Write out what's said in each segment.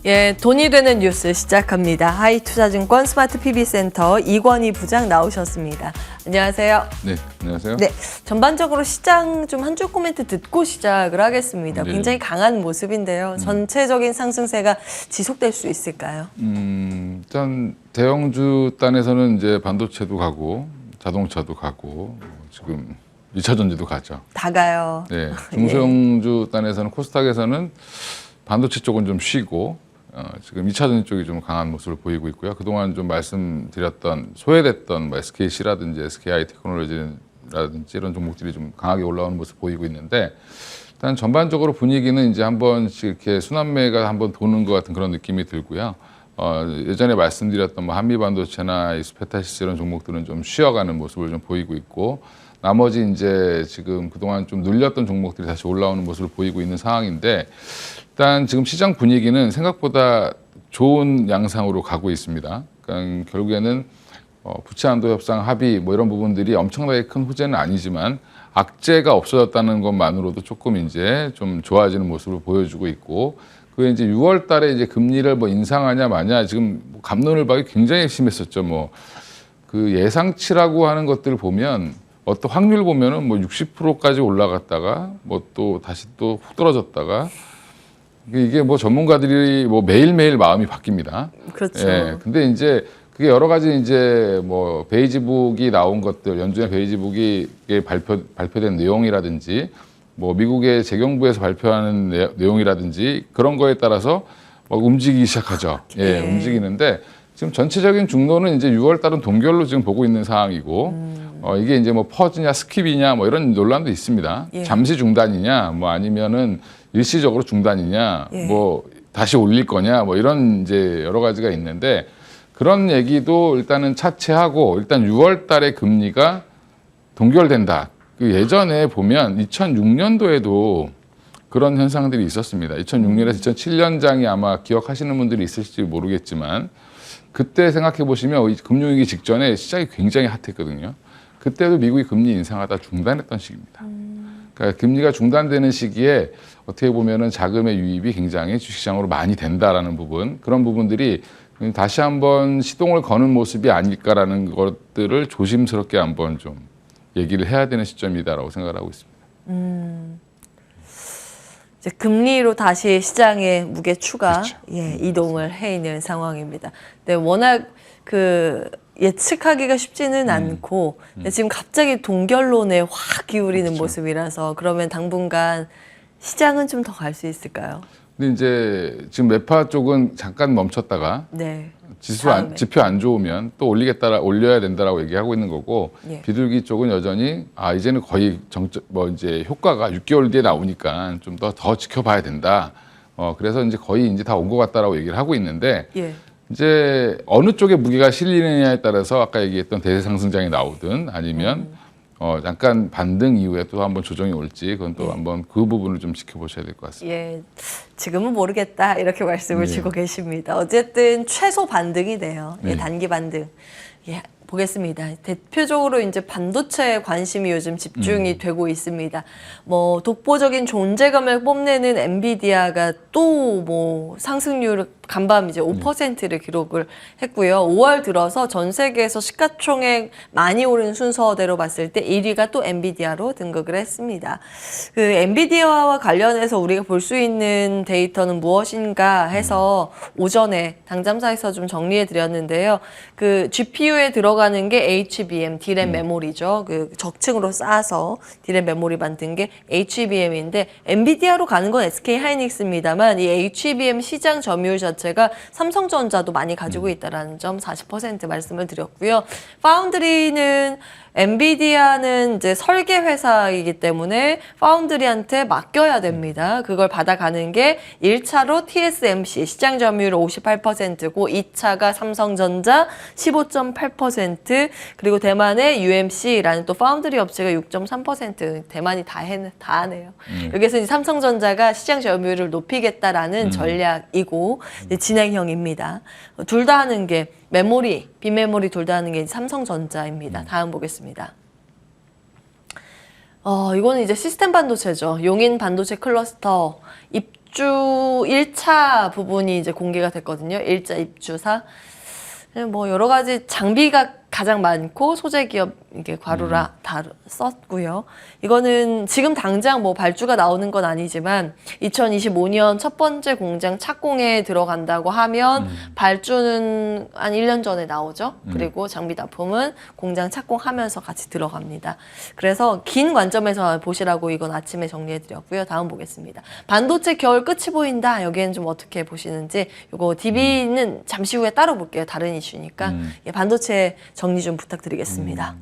예, 돈이 되는 뉴스 시작합니다. 하이투자증권 스마트 PB센터 이권희 부장 나오셨습니다. 안녕하세요. 네, 안녕하세요. 네, 전반적으로 시장 좀 한 줄 코멘트 듣고 시작을 하겠습니다. 네. 굉장히 강한 모습인데요. 전체적인 상승세가 지속될 수 있을까요? 일단 대형주 단에서는 이제 반도체도 가고 자동차도 가고 지금 2차 전지도 가죠. 다 가요. 네, 중소형주 단에서는 코스닥에서는 반도체 쪽은 좀 쉬고 지금 2차 전지 쪽이 좀 강한 모습을 보이고 있고요. 그동안 좀 말씀드렸던 소외됐던 뭐 SKC라든지 SK하이테크놀로지라든지 이런 종목들이 좀 강하게 올라오는 모습 보이고 있는데 일단 전반적으로 분위기는 이제 한번씩 이렇게 순환매가 한번 도는 것 같은 그런 느낌이 들고요. 예전에 말씀드렸던 뭐 한미반도체나 이스페타시스 이런 종목들은 좀 쉬어가는 모습을 좀 보이고 있고 나머지 이제 지금 그동안 좀 눌렸던 종목들이 다시 올라오는 모습을 보이고 있는 상황인데 일단 지금 시장 분위기는 생각보다 좋은 양상으로 가고 있습니다. 그러니까 결국에는 부채한도 협상 합의 뭐 이런 부분들이 엄청나게 큰 호재는 아니지만 악재가 없어졌다는 것만으로도 조금 이제 좀 좋아지는 모습을 보여주고 있고 그게 이제 6월 달에 이제 금리를 뭐 인상하냐 마냐 지금 갑론을박이 굉장히 심했었죠. 뭐 그 예상치라고 하는 것들을 보면 어떤 확률 보면은 뭐 60%까지 올라갔다가 뭐 또 다시 또 훅 떨어졌다가 이게 뭐 전문가들이 뭐 매일매일 마음이 바뀝니다. 그렇죠. 예. 근데 이제 그게 여러 가지 이제 뭐 베이지북이 나온 것들, 연준의 베이지북이 발표된 내용이라든지 뭐 미국의 재경부에서 발표하는 내용이라든지 그런 거에 따라서 막 움직이기 시작하죠. 예, 움직이는데 지금 전체적인 중도는 이제 6월 달은 동결로 지금 보고 있는 상황이고 이게 이제 뭐 퍼즈냐 스킵이냐 뭐 이런 논란도 있습니다. 예. 잠시 중단이냐 뭐 아니면은 일시적으로 중단이냐 예. 뭐 다시 올릴 거냐 뭐 이런 이제 여러 가지가 있는데 그런 얘기도 일단은 차치하고 일단 6월 달에 금리가 동결된다. 그 예전에 보면 2006년도에도 그런 현상들이 있었습니다. 2006년에서 2007년장이 아마 기억하시는 분들이 있을지 모르겠지만 그때 생각해 보시면 이 금융위기 직전에 시장이 굉장히 핫했거든요. 그때도 미국이 금리 인상하다 중단했던 시기입니다. 그러니까 금리가 중단되는 시기에 어떻게 보면은 자금의 유입이 굉장히 주식시장으로 많이 된다라는 부분, 그런 부분들이 다시 한번 시동을 거는 모습이 아닐까라는 것들을 조심스럽게 한번 좀 얘기를 해야 되는 시점이다라고 생각을 하고 있습니다. 이제 금리로 다시 시장의 무게 추가 그렇죠. 이동을 해 있는 상황입니다. 근데 워낙 그 예측하기가 쉽지는 않고 근데 지금 갑자기 동결론에 확 기울이는 그렇죠. 모습이라서 그러면 당분간 시장은 좀 더 갈 수 있을까요? 근데 이제 지금 매파 쪽은 잠깐 멈췄다가 네. 지표 안 좋으면 또 올려야 된다라고 얘기하고 있는 거고 예. 비둘기 쪽은 여전히 이제는 거의 이제 효과가 6개월 뒤에 나오니까 좀 더 지켜봐야 된다. 그래서 이제 거의 이제 다 온 것 같다라고 얘기를 하고 있는데 예. 이제 어느 쪽에 무게가 실리느냐에 따라서 아까 얘기했던 대세 상승장이 나오든 아니면 잠깐 반등 이후에 또 한번 조정이 올지 그건 또 한번 그 부분을 좀 지켜보셔야 될 것 같습니다. 예, 지금은 모르겠다 이렇게 말씀을 주고 계십니다. 어쨌든 최소 반등이 돼요. 예, 단기 반등. 예, 보겠습니다. 대표적으로 이제 반도체에 관심이 요즘 집중이 되고 있습니다. 뭐 독보적인 존재감을 뽐내는 엔비디아가 또 뭐 상승률 간밤 이제 5%를 기록을 했고요. 5월 들어서 전 세계에서 시가총액 많이 오른 순서대로 봤을 때 1위가 또 엔비디아로 등극을 했습니다. 그 엔비디아와 관련해서 우리가 볼 수 있는 데이터는 무엇인가 해서 오전에 당잠사에서 좀 정리해 드렸는데요. 그 GPU에 들어가는 게 HBM, D램 메모리죠. 그 적층으로 쌓아서 D램 메모리 만든 게 HBM인데 엔비디아로 가는 건 SK 하이닉스입니다만 이 HBM 시장 점유율 자체가 삼성전자도 많이 가지고 있다라는 점 40% 말씀을 드렸고요. 파운드리는 엔비디아는 이제 설계 회사이기 때문에 파운드리한테 맡겨야 됩니다. 그걸 받아가는 게 1차로 TSMC 시장 점유율 58%고 2차가 삼성전자 15.8% 그리고 대만의 UMC라는 또 파운드리 업체가 6.3% 대만이 다 하네요. 여기서 이제 삼성전자가 시장 점유율을 높이겠다라는 전략이고 이제 진행형입니다. 둘 다 하는 게 메모리, 빈메모리 둘 다 하는 게 삼성전자입니다. 다음 보겠습니다. 이거는 이제 시스템 반도체죠. 용인 반도체 클러스터 입주 1차 부분이 이제 공개가 됐거든요. 일자 입주사. 뭐 여러 가지 장비가 가장 많고 소재 기업 이게 괄호라 다 썼고요. 이거는 지금 당장 뭐 발주가 나오는 건 아니지만 2025년 첫 번째 공장 착공에 들어간다고 하면 발주는 한 1년 전에 나오죠. 그리고 장비 납품은 공장 착공하면서 같이 들어갑니다. 그래서 긴 관점에서 보시라고 이건 아침에 정리해드렸고요. 다음 보겠습니다. 반도체 겨울 끝이 보인다. 여기에는 좀 어떻게 보시는지 이거 DB는 잠시 후에 따로 볼게요. 다른 이슈니까 예, 반도체 정리 좀 부탁드리겠습니다.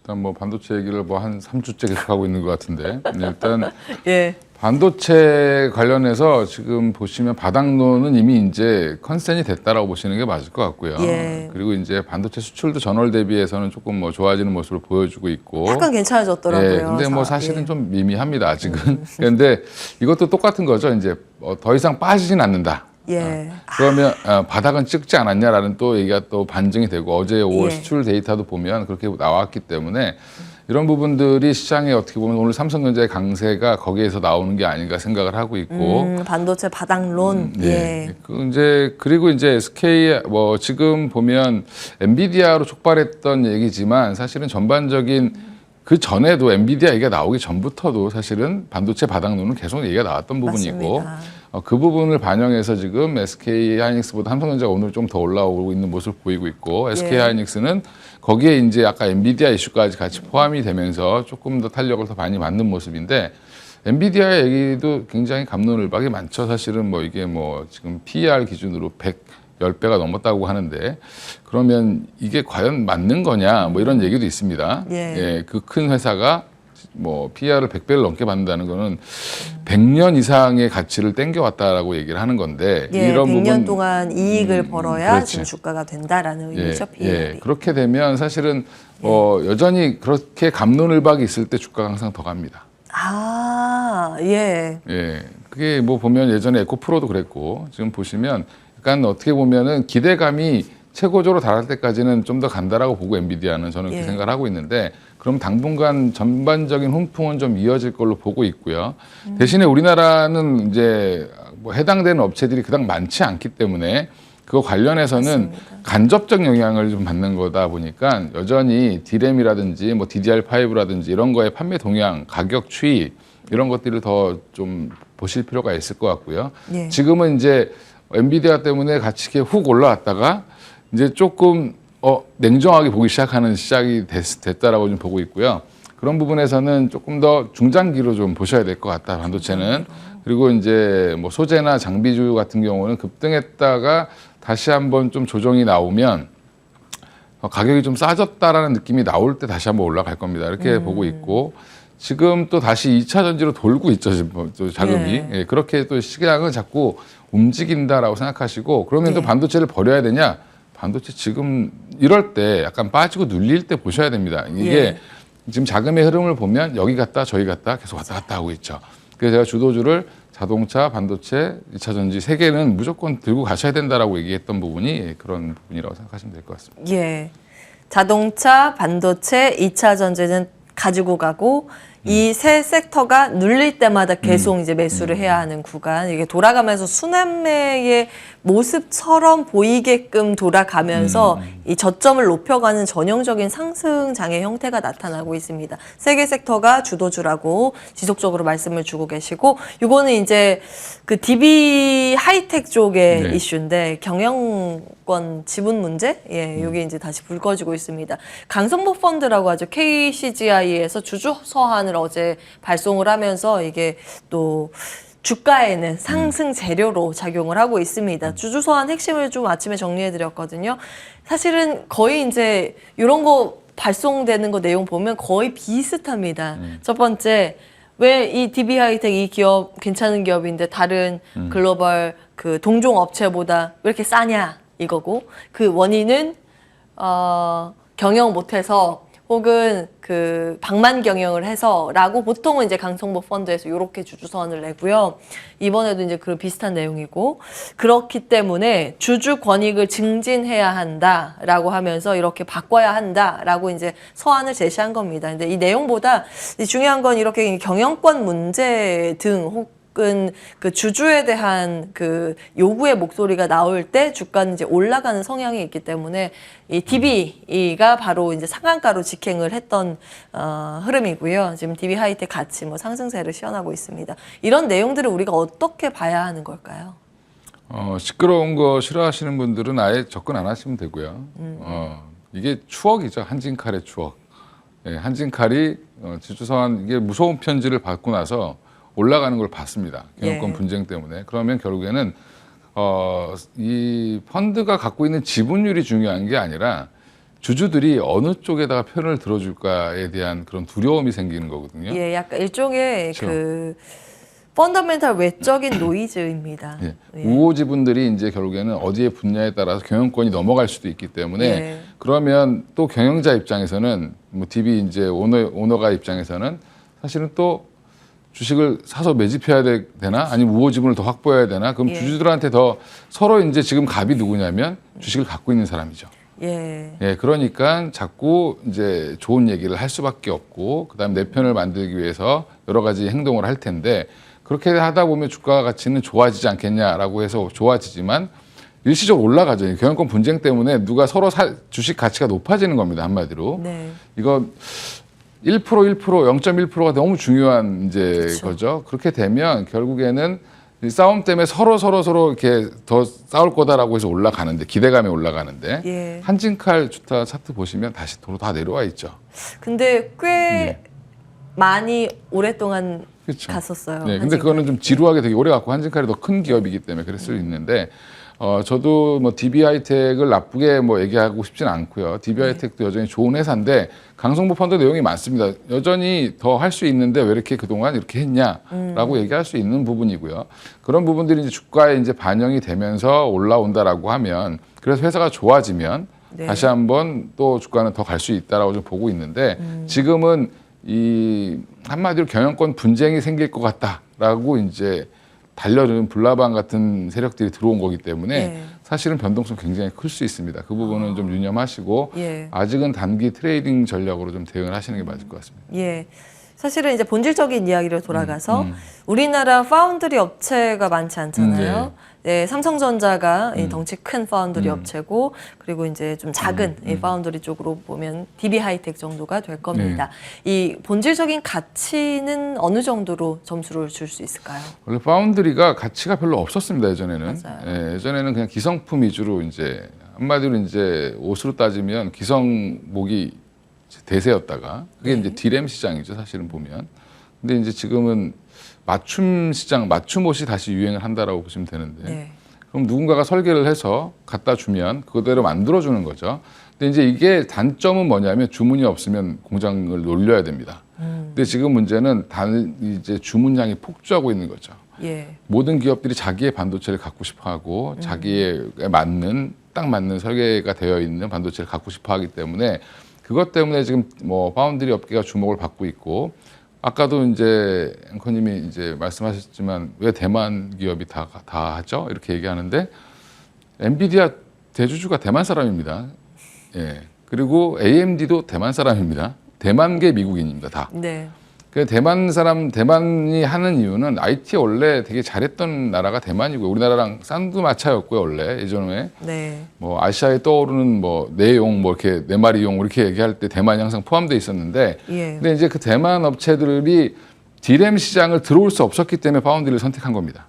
일단 뭐 반도체 얘기를 뭐 한 3주째 계속 하고 있는 것 같은데 일단 예. 반도체 관련해서 지금 보시면 바닥론은 이미 이제 컨센이 됐다라고 보시는 게 맞을 것 같고요. 예. 그리고 이제 반도체 수출도 전월 대비해서는 조금 뭐 좋아지는 모습을 보여주고 있고. 약간 괜찮아졌더라고요. 예, 근데 뭐 사실은 예. 좀 미미합니다 아직은. 그런데 이것도 똑같은 거죠. 이제 더 이상 빠지진 않는다. 예. 그러면 바닥은 찍지 않았냐라는 또 얘기가 또 반증이 되고 어제 5월 예. 수출 데이터도 보면 그렇게 나왔기 때문에 이런 부분들이 시장에 어떻게 보면 오늘 삼성전자의 강세가 거기에서 나오는 게 아닌가 생각을 하고 있고 반도체 바닥론. 네. 예. 그리고 이제 SK 뭐 지금 보면 엔비디아로 촉발했던 얘기지만 사실은 전반적인 그 전에도 엔비디아 얘기가 나오기 전부터도 사실은 반도체 바닥론은 계속 얘기가 나왔던 부분이고 맞습니다. 그 부분을 반영해서 지금 SK 하이닉스보다 삼성전자가 오늘 좀 더 올라오고 있는 모습을 보이고 있고 SK 예. 하이닉스는 거기에 이제 아까 엔비디아 이슈까지 같이 포함이 되면서 조금 더 탄력을 더 많이 맞는 모습인데 엔비디아의 얘기도 굉장히 갑론을박이 많죠. 사실은 뭐 이게 뭐 지금 PER 기준으로 110배가 넘었다고 하는데 그러면 이게 과연 맞는 거냐 뭐 이런 얘기도 있습니다. 예. 그 큰 회사가 뭐 PER을 100배를 넘게 받는다는 거는 100년 이상의 가치를 땡겨왔다라고 얘기를 하는 건데 예, 이런 100년 부분 동안 이익을 벌어야 그렇지. 지금 주가가 된다라는 의미죠. 예, PER이. 그렇게 되면 사실은 여전히 그렇게 갑론을박이 있을 때 주가가 항상 더 갑니다. 아, 예. 예, 그게 뭐 보면 예전에 에코프로도 그랬고 지금 보시면 약간 어떻게 보면은 기대감이 최고조로 달할 때까지는 좀 더 간다라고 보고 엔비디아는 저는 예. 그렇게 생각을 하고 있는데 그럼 당분간 전반적인 훈풍은 좀 이어질 걸로 보고 있고요. 대신에 우리나라는 이제 뭐 해당되는 업체들이 그닥 많지 않기 때문에 그거 관련해서는 맞습니다. 간접적 영향을 좀 받는 거다 보니까 여전히 D램이라든지 뭐 DDR5라든지 이런 거의 판매 동향, 가격 추이 이런 것들을 더 좀 보실 필요가 있을 것 같고요. 예. 지금은 이제 엔비디아 때문에 같이 이렇게 훅 올라왔다가 이제 조금 냉정하게 보기 시작하는 시작이 됐다라고 좀 보고 있고요. 그런 부분에서는 조금 더 중장기로 좀 보셔야 될 것 같다 반도체는. 그리고 이제 뭐 소재나 장비주 같은 경우는 급등했다가 다시 한번 좀 조정이 나오면 가격이 좀 싸졌다라는 느낌이 나올 때 다시 한번 올라갈 겁니다. 이렇게 보고 있고 지금 또 다시 2차 전지로 돌고 있죠. 지금 또 자금이. 예. 예, 그렇게 또 시장은 자꾸 움직인다라고 생각하시고 그러면 또 예. 반도체를 버려야 되냐? 반도체 지금 이럴 때 약간 빠지고 눌릴 때 보셔야 됩니다. 이게 예. 지금 자금의 흐름을 보면 여기 갔다 저기 갔다 계속 왔다 갔다 하고 있죠. 그래서 제가 주도주를 자동차, 반도체, 2차 전지 세 개는 무조건 들고 가셔야 된다라고 얘기했던 부분이 그런 부분이라고 생각하시면 될 것 같습니다. 예. 자동차, 반도체, 2차 전지는 가지고 가고 이 세 섹터가 눌릴 때마다 계속 이제 매수를 해야 하는 구간. 이게 돌아가면서 순환매의 모습처럼 보이게끔 돌아가면서 이 저점을 높여가는 전형적인 상승장의 형태가 나타나고 있습니다. 세 개 섹터가 주도주라고 지속적으로 말씀을 주고 계시고 이거는 이제 그 DB 하이텍 쪽의 네. 이슈인데 경영권 지분 문제? 예, 여기 이제 다시 불 꺼지고 있습니다. 강성보 펀드라고 하죠. KCGI에서 주주 서한을 어제 발송을 하면서 이게 또 주가에는 상승 재료로 작용을 하고 있습니다. 주주 서한 핵심을 좀 아침에 정리해 드렸거든요. 사실은 거의 이제 이런 거 발송되는 거 내용 보면 거의 비슷합니다. 첫 번째, 왜 이 DB 하이텍 이 기업 괜찮은 기업인데 다른 글로벌 그 동종 업체보다 왜 이렇게 싸냐 이거고 그 원인은 경영 못해서 혹은 그 방만 경영을 해서라고 보통은 이제 강성보 펀드에서 이렇게 주주서한을 내고요. 이번에도 이제 그 비슷한 내용이고 그렇기 때문에 주주 권익을 증진해야 한다라고 하면서 이렇게 바꿔야 한다라고 이제 서한을 제시한 겁니다. 근데 이 내용보다 중요한 건 이렇게 경영권 문제 등 혹은 그 주주에 대한 그 요구의 목소리가 나올 때 주가는 이제 올라가는 성향이 있기 때문에 이 DB가 바로 이제 상한가로 직행을 했던 흐름이고요. 지금 DB 하이텍 같이 뭐 상승세를 시현하고 있습니다. 이런 내용들을 우리가 어떻게 봐야 하는 걸까요? 시끄러운 거 싫어하시는 분들은 아예 접근 안 하시면 되고요. 이게 추억이죠. 한진칼의 추억. 예, 한진칼이 지주서한 이게 무서운 편지를 받고 나서 올라가는 걸 봤습니다. 경영권 예. 분쟁 때문에. 그러면 결국에는 이 펀드가 갖고 있는 지분율이 중요한 게 아니라 주주들이 어느 쪽에다가 편을 들어줄까에 대한 그런 두려움이 생기는 거거든요. 예, 약간 일종의 그렇죠. 그 펀더멘탈 외적인 노이즈입니다. 예. 예. 우호 지분들이 이제 결국에는 어디에 붙냐에 따라서 경영권이 넘어갈 수도 있기 때문에 예. 그러면 또 경영자 입장에서는 뭐 DB 이제 오너가 입장에서는 사실은 또 주식을 사서 매집해야 되나 아니면 우호 지분을 더 확보해야 되나 그럼 예. 주주들한테 더 서로 이제 지금 갑이 누구냐면 주식을 갖고 있는 사람이죠. 예. 예, 그러니까 자꾸 이제 좋은 얘기를 할 수밖에 없고 그다음 내 편을 만들기 위해서 여러 가지 행동을 할 텐데 그렇게 하다 보면 주가 가치는 좋아지지 않겠냐라고 해서 좋아지지만 일시적으로 올라가죠. 경영권 분쟁 때문에 누가 서로 주식 가치가 높아지는 겁니다. 한마디로. 네. 이거 0.1%가 너무 중요한 이제 그쵸. 거죠. 그렇게 되면 결국에는 이 싸움 때문에 서로 이렇게 더 싸울 거다라고 해서 올라가는데 기대감이 올라가는데 예. 한진칼 주가 차트 보시면 다시 도로 다 내려와 있죠. 근데 꽤 예. 많이 오랫동안 그렇죠. 갔었어요. 네, 근데 한진칼이. 그거는 좀 지루하게 되게 오래 갖고 한진칼이 더 큰 기업이기 때문에 그럴 수 있는데 저도 뭐 DB 하이텍을 나쁘게 뭐 얘기하고 싶지는 않고요. DB 하이텍도 여전히 좋은 회사인데 강성보 펀드 내용이 많습니다. 여전히 더 할 수 있는데 왜 이렇게 그동안 이렇게 했냐라고 얘기할 수 있는 부분이고요. 그런 부분들이 이제 주가에 이제 반영이 되면서 올라온다라고 하면 그래서 회사가 좋아지면 네. 다시 한번 또 주가는 더 갈 수 있다라고 좀 보고 있는데 지금은 이 한마디로 경영권 분쟁이 생길 것 같다라고 이제 달려드는 불나방 같은 세력들이 들어온 거기 때문에 예. 사실은 변동성 굉장히 클 수 있습니다. 그 부분은 좀 유념하시고 예. 아직은 단기 트레이딩 전략으로 좀 대응을 하시는 게 맞을 것 같습니다. 예. sa실은 이제 본질적인 이야기로 돌아가서 우리나라 파운드리 업체가 많지 않잖아요. 네, 삼성전자가 이 덩치 큰 파운드리 업체고 그리고 이제 좀 작은 이 파운드리 쪽으로 보면 DB 하이텍 정도가 될 겁니다. 이 본질적인 가치는 어느 정도로 점수를 줄 수 있을까요? 원래 파운드리가 가치가 별로 없었습니다. 예전에는. 맞아요. 예, 예전에는 그냥 기성품 위주로 이제 한마디로 이제 옷으로 따지면 기성목이 대세였다가 그게 이제 디램 시장이죠. 사실은 보면. 근데 이제 지금은 맞춤 시장, 맞춤 옷이 다시 유행을 한다라고 보시면 되는데 네. 그럼 누군가가 설계를 해서 갖다 주면 그대로 만들어주는 거죠. 근데 이제 이게 단점은 뭐냐면 주문이 없으면 공장을 놀려야 됩니다. 근데 지금 문제는 이제 주문량이 폭주하고 있는 거죠. 예. 모든 기업들이 자기의 반도체를 갖고 싶어하고 자기에 맞는 딱 맞는 설계가 되어 있는 반도체를 갖고 싶어하기 때문에 그것 때문에 지금 뭐 파운드리 업계가 주목을 받고 있고. 아까도 이제 앵커님이 이제 말씀하셨지만 왜 대만 기업이 다 하죠? 이렇게 얘기하는데 엔비디아 대주주가 대만 사람입니다. 예. 그리고 AMD도 대만 사람입니다. 대만계 미국인입니다. 다. 네. 그 대만이 하는 이유는 IT에 원래 되게 잘했던 나라가 대만이고요. 우리나라랑 쌍두마차였고요, 원래 예전에. 네. 뭐 아시아에 떠오르는 뭐 내용, 뭐 이렇게 네 마리용 이렇게 얘기할 때 대만이 항상 포함되어 있었는데, 예. 근데 이제 그 대만 업체들이 디램 시장을 들어올 수 없었기 때문에 파운드리를 선택한 겁니다.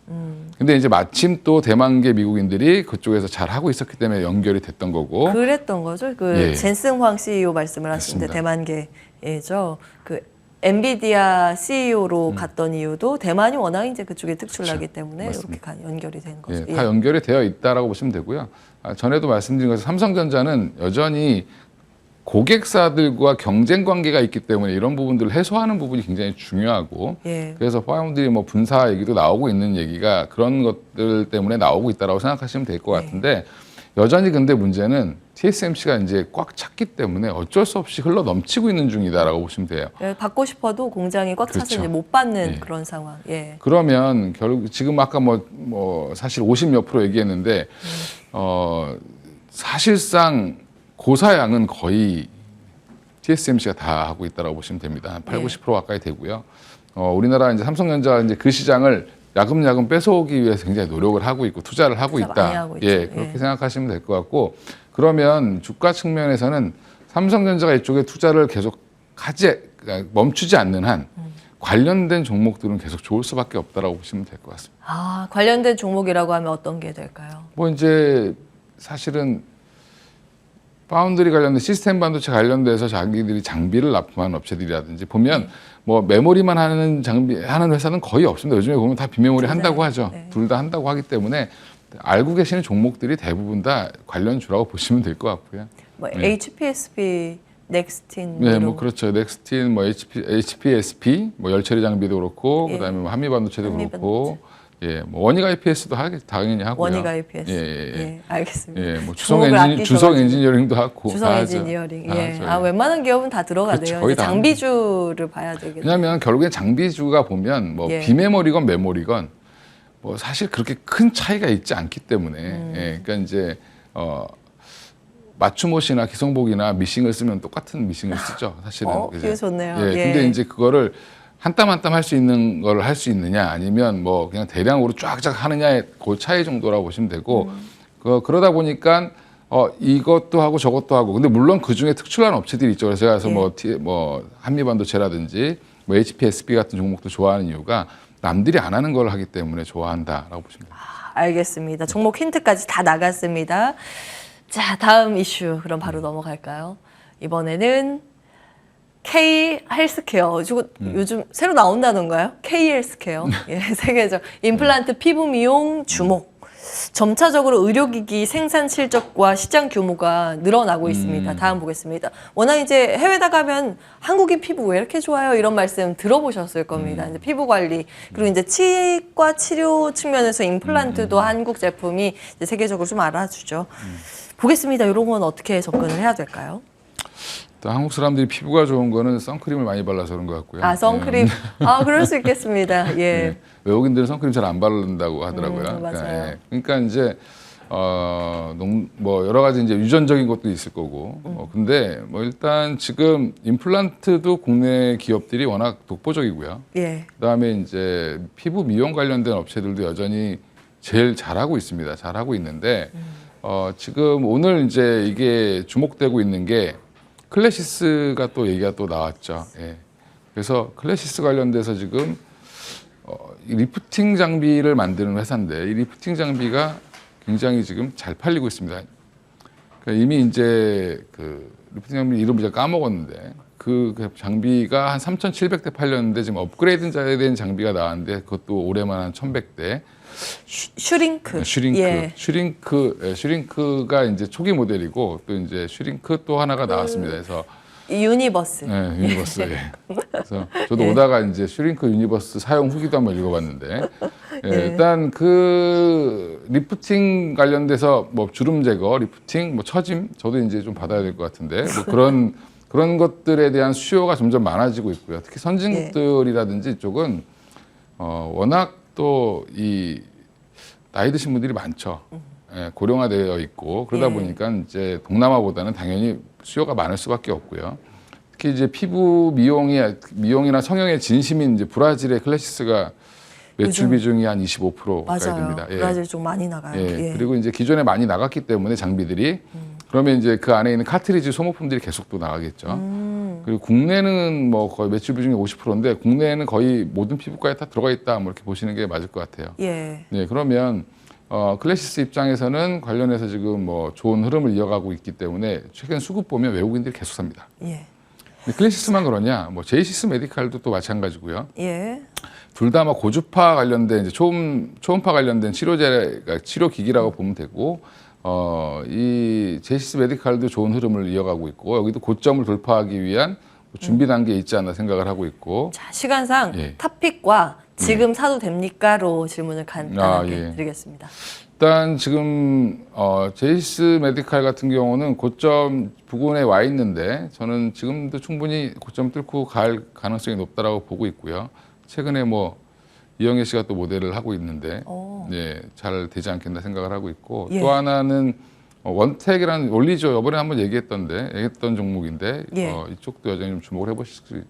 근데 이제 마침 또 대만계 미국인들이 그쪽에서 잘 하고 있었기 때문에 연결이 됐던 거고. 그랬던 거죠. 그 예. 젠승황 CEO 말씀을 하시는데 대만계죠. 그 엔비디아 CEO로 갔던 이유도 대만이 워낙 이제 그쪽에 특출나기 때문에 맞습니다. 이렇게 연결이 된 거죠. 예, 다 연결이 되어 있다라고 보시면 되고요. 전에도 말씀드린 것처럼 삼성전자는 여전히 고객사들과 경쟁 관계가 있기 때문에 이런 부분들을 해소하는 부분이 굉장히 중요하고 예. 그래서 파운드리 뭐 분사 얘기도 나오고 있는 얘기가 그런 것들 때문에 나오고 있다라고 생각하시면 될 것 같은데 여전히 근데 문제는 TSMC가 이제 꽉 찼기 때문에 어쩔 수 없이 흘러 넘치고 있는 중이다라고 보시면 돼요. 예, 받고 싶어도 공장이 꽉 차서 그렇죠. 이제 못 받는 예. 그런 상황. 예. 그러면 결국 지금 아까 뭐 사실 50몇 프로 얘기했는데 사실상 고사양은 거의 TSMC가 다 하고 있다라고 보시면 됩니다. 한 8, 90% 가까이 되고요. 우리나라 이제 삼성전자 이제 그 시장을 야금야금 뺏어오기 위해서 굉장히 노력을 하고 있고 투자를 하고 투자 있다. 많이 하고 있죠. 예, 그렇게 생각하시면 될 것 같고 그러면 주가 측면에서는 삼성전자가 이쪽에 투자를 계속 그러니까 멈추지 않는 한 관련된 종목들은 계속 좋을 수밖에 없다라고 보시면 될 것 같습니다. 아, 관련된 종목이라고 하면 어떤 게 될까요? 뭐 이제 사실은 파운드리 관련된 시스템 반도체 관련돼서 자기들이 장비를 납품하는 업체들이라든지 보면 뭐 메모리만 하는 하는 회사는 거의 없습니다. 요즘에 보면 다 비메모리 한다고 하죠. 네. 둘 다 한다고 하기 때문에 알고 계시는 종목들이 대부분 다 관련주라고 보시면 될 것 같고요. 뭐 네. HPSP, 넥스틴 네, 뭐 그렇죠. 넥스틴, 뭐 HPSP, 뭐 열처리 장비도 그렇고, 예. 그다음에 뭐 한미 반도체도 한미 그렇고, 예, 뭐 원익 IPS도 당연히 하고요. 원익 IPS. 예. 알겠습니다. 예, 뭐 종목을 아끼셔가지고. 주성 엔지니어링도 하고, 주성 다 하죠. 엔지니어링. 다 예. 하죠. 아, 웬만한 기업은 다 들어가네요. 그렇죠. 거의 이제 다 장비주를 봐야 되겠네요. 왜냐하면 결국엔 장비주가 보면 뭐 예. 비메모리건 메모리건 뭐 사실 그렇게 큰 차이가 있지 않기 때문에, 예, 그러니까 이제 맞춤옷이나 기성복이나 미싱을 쓰면 똑같은 미싱을 쓰죠. 사실은. 그죠? 그게 좋네요. 예, 예. 근데 이제 그거를 한 땀 한 땀 할 수 있는 걸 할 수 있느냐 아니면 뭐 그냥 대량으로 쫙쫙 하느냐의 그 차이 정도라고 보시면 되고 그러다 보니까 이것도 하고 저것도 하고 근데 물론 그 중에 특출난 업체들이 있죠. 그래서 예. 뭐 한미반도체라든지 뭐 HPSP 같은 종목도 좋아하는 이유가 남들이 안 하는 걸 하기 때문에 좋아한다라고 보시면 됩니다. 알겠습니다. 종목 힌트까지 다 나갔습니다. 자, 다음 이슈 그럼 바로 넘어갈까요? 이번에는 K 헬스케어. 요즘 새로 나온다던가요? K 헬스케어. 예, 세계적 임플란트 피부 미용 주목. 점차적으로 의료기기 생산 실적과 시장 규모가 늘어나고 있습니다. 다음 보겠습니다. 워낙 이제 해외 나가면 한국인 피부 왜 이렇게 좋아요? 이런 말씀 들어보셨을 겁니다. 이제 피부 관리 그리고 이제 치과 치료 측면에서 임플란트도 한국 제품이 이제 세계적으로 좀 알아주죠. 보겠습니다. 이런 건 어떻게 접근을 해야 될까요? 또 한국 사람들이 피부가 좋은 거는 선크림을 많이 발라서 그런 것 같고요. 아, 선크림. 아, 그럴 수 있겠습니다. 예. 예. 외국인들은 선크림 잘 안 바른다고 하더라고요. 맞아요. 그러니까 이제 뭐 여러 가지 이제 유전적인 것도 있을 거고. 근데 뭐 일단 지금 임플란트도 국내 기업들이 워낙 독보적이고요. 예. 그다음에 이제 피부 미용 관련된 업체들도 여전히 제일 잘하고 있습니다. 잘하고 있는데 지금 오늘 이제 이게 주목되고 있는 게 클래시스가 또 얘기가 또 나왔죠. 예. 그래서 클래시스 관련돼서 지금 이 리프팅 장비를 만드는 회사인데 이 리프팅 장비가 굉장히 지금 잘 팔리고 있습니다. 그러니까 이미 이제 그 리프팅 장비 이름 제가 까먹었는데 그 장비가 한 3,700대 팔렸는데 지금 업그레이드 된 장비가 나왔는데 그것도 올해만 한 1,100대. 슈링크. 슈링크. 예. 슈링크가 이제 초기 모델이고 또 이제 슈링크 또 하나가 나왔습니다. 그래서 유니버스. 네, 유니버스. 예. 그래서 저도 오다가 이제 슈링크 유니버스 사용 후기도 한번 읽어봤는데 예, 일단 그 리프팅 관련돼서 뭐 주름 제거, 리프팅, 뭐 처짐 저도 이제 좀 받아야 될 것 같은데 뭐 그런 것들에 대한 수요가 점점 많아지고 있고요. 특히 선진국들이라든지 이쪽은 워낙 또 이 나이 드신 분들이 많죠. 예, 고령화되어 있고 그러다 보니까 이제 동남아보다는 당연히 수요가 많을 수밖에 없고요. 특히 이제 피부 미용이나 성형의 진심인 이제 브라질의 클래시스가 매출 비중이 한 25%가 맞아요. 됩니다. 예. 브라질 좀 많이 나가요. 예. 예. 그리고 이제 기존에 많이 나갔기 때문에 장비들이 그러면 이제 그 안에 있는 카트리지 소모품들이 계속 또 나가겠죠. 그리고 국내는 뭐 거의 매출 비중이 50%인데 국내에는 거의 모든 피부과에 다 들어가 있다 뭐 이렇게 보시는 게 맞을 것 같아요. 예. 네, 그러면 클래시스 입장에서는 관련해서 지금 뭐 좋은 흐름을 이어가고 있기 때문에 최근 수급 보면 외국인들이 계속 삽니다. 예. 근데 클래시스만 그러냐? 뭐 제이시스 메디칼도 또 마찬가지고요. 예. 둘 다 막 고주파 관련된 이제 초음파 관련된 치료 기기라고 보면 되고 이 제이시스 메디칼도 좋은 흐름을 이어가고 있고 여기도 고점을 돌파하기 위한 준비 단계에 있지 않나 생각을 하고 있고. 자, 시간상 예. 탑픽과 지금 사도 됩니까?로 질문을 간단하게 드리겠습니다. 일단 지금 제이시스 메디칼 같은 경우는 고점 부근에 와 있는데 저는 지금도 충분히 고점 뚫고 갈 가능성이 높다라고 보고 있고요. 최근에 뭐 이영애 씨가 또 모델을 하고 있는데 네, 잘 되지 않겠나 생각을 하고 있고 예. 또 하나는 원텍이라는 원리죠. 이번에 한번 얘기했던 종목인데 예. 이쪽도 여전히 좀 주목을 해보시면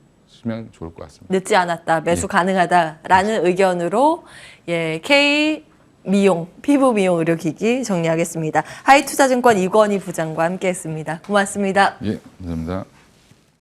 보시면 좋을 것 같습니다. 늦지 않았다, 매수 가능하다라는 의견으로 K 미용, 피부 미용 의료기기 정리하겠습니다. 하이투자증권 이권희 부장과 함께했습니다. 고맙습니다. 예, 감사합니다.